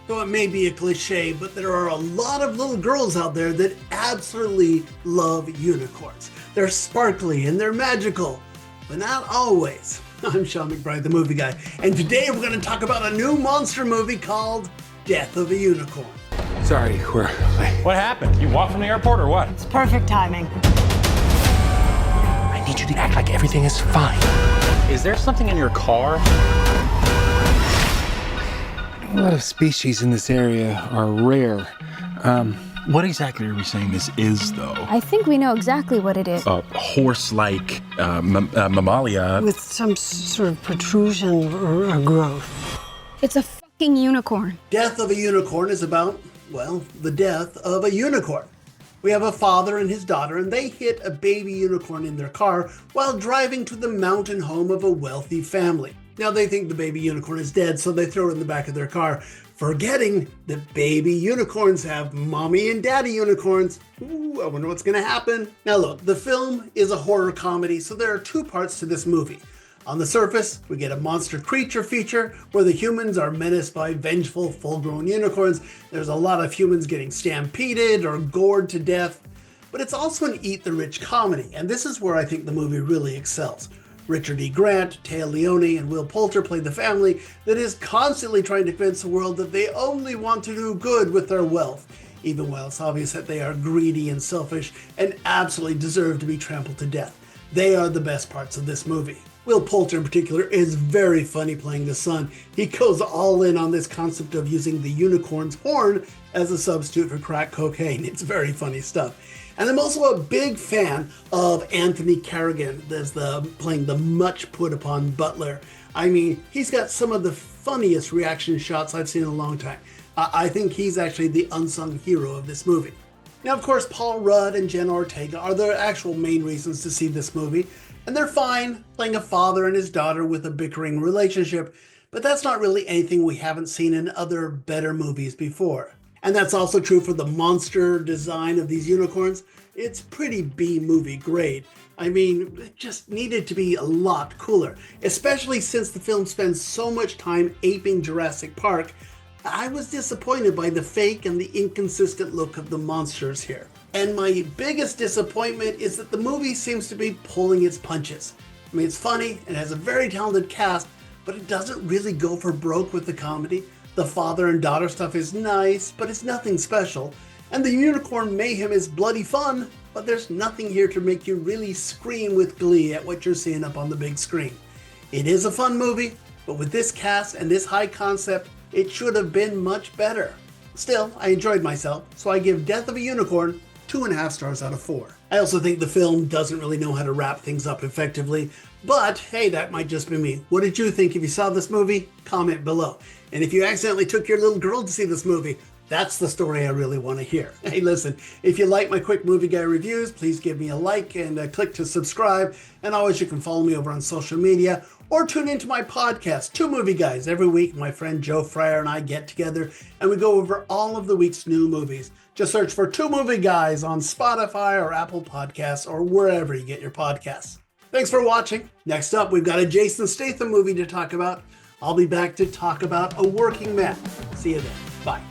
Though it may be a cliche, but there are a lot of little girls out there that absolutely love unicorns. They're sparkly and they're magical, but not always. I'm Sean McBride, the movie guy, and today we're going to talk about a new monster movie called Death of a Unicorn. Sorry, we're late. What happened? You walked from the airport or what? It's perfect timing. I need you to act like everything is fine. Is there something in your car? A lot of species in this area are rare. What exactly are we saying this is, though? I think we know exactly what it is. A horse-like mammalia. With some sort of protrusion or growth. It's a fucking unicorn. Death of a Unicorn is about, well, the death of a unicorn. We have a father and his daughter, and they hit a baby unicorn in their car while driving to the mountain home of a wealthy family. Now they think the baby unicorn is dead, so they throw it in the back of their car, forgetting that baby unicorns have mommy and daddy unicorns. Ooh, I wonder what's gonna happen. Now look, the film is a horror comedy, so there are two parts to this movie. On the surface, we get a monster creature feature where the humans are menaced by vengeful, full-grown unicorns. There's a lot of humans getting stampeded or gored to death. But it's also an eat-the-rich comedy, and this is where I think the movie really excels. Richard E. Grant, Téa Leoni, and Will Poulter play the family that is constantly trying to convince the world that they only want to do good with their wealth, even while it's obvious that they are greedy and selfish and absolutely deserve to be trampled to death. They are the best parts of this movie. Will Poulter in particular is very funny playing the son. He goes all in on this concept of using the unicorn's horn as a substitute for crack cocaine. It's very funny stuff. And I'm also a big fan of Anthony Carrigan as playing the much put upon butler. I mean, he's got some of the funniest reaction shots I've seen in a long time. I think he's actually the unsung hero of this movie. Now, of course, Paul Rudd and Jenna Ortega are the actual main reasons to see this movie. And they're fine playing a father and his daughter with a bickering relationship, but that's not really anything we haven't seen in other better movies before. And that's also true for the monster design of these unicorns. It's pretty B-movie grade. I mean, it just needed to be a lot cooler, especially since the film spends so much time aping Jurassic Park. I was disappointed by the fake and the inconsistent look of the monsters here. And my biggest disappointment is that the movie seems to be pulling its punches. I mean, it's funny and has a very talented cast, but it doesn't really go for broke with the comedy. The father and daughter stuff is nice, but it's nothing special. And the unicorn mayhem is bloody fun, but there's nothing here to make you really scream with glee at what you're seeing up on the big screen. It is a fun movie, but with this cast and this high concept, it should have been much better. Still, I enjoyed myself, so I give Death of a Unicorn 2.5 stars out of 4. I also think the film doesn't really know how to wrap things up effectively, but hey, that might just be me. What did you think if you saw this movie? Comment below. And if you accidentally took your little girl to see this movie, that's the story I really want to hear. Hey, listen, if you like my quick movie guy reviews, please give me a like and click to subscribe. And always, you can follow me over on social media or tune into my podcast, Two Movie Guys. Every week, my friend Joe Fryer and I get together and we go over all of the week's new movies. Just search for Two Movie Guys on Spotify or Apple Podcasts or wherever you get your podcasts. Thanks for watching. Next up, we've got a Jason Statham movie to talk about. I'll be back to talk about A Working Man. See you then. Bye.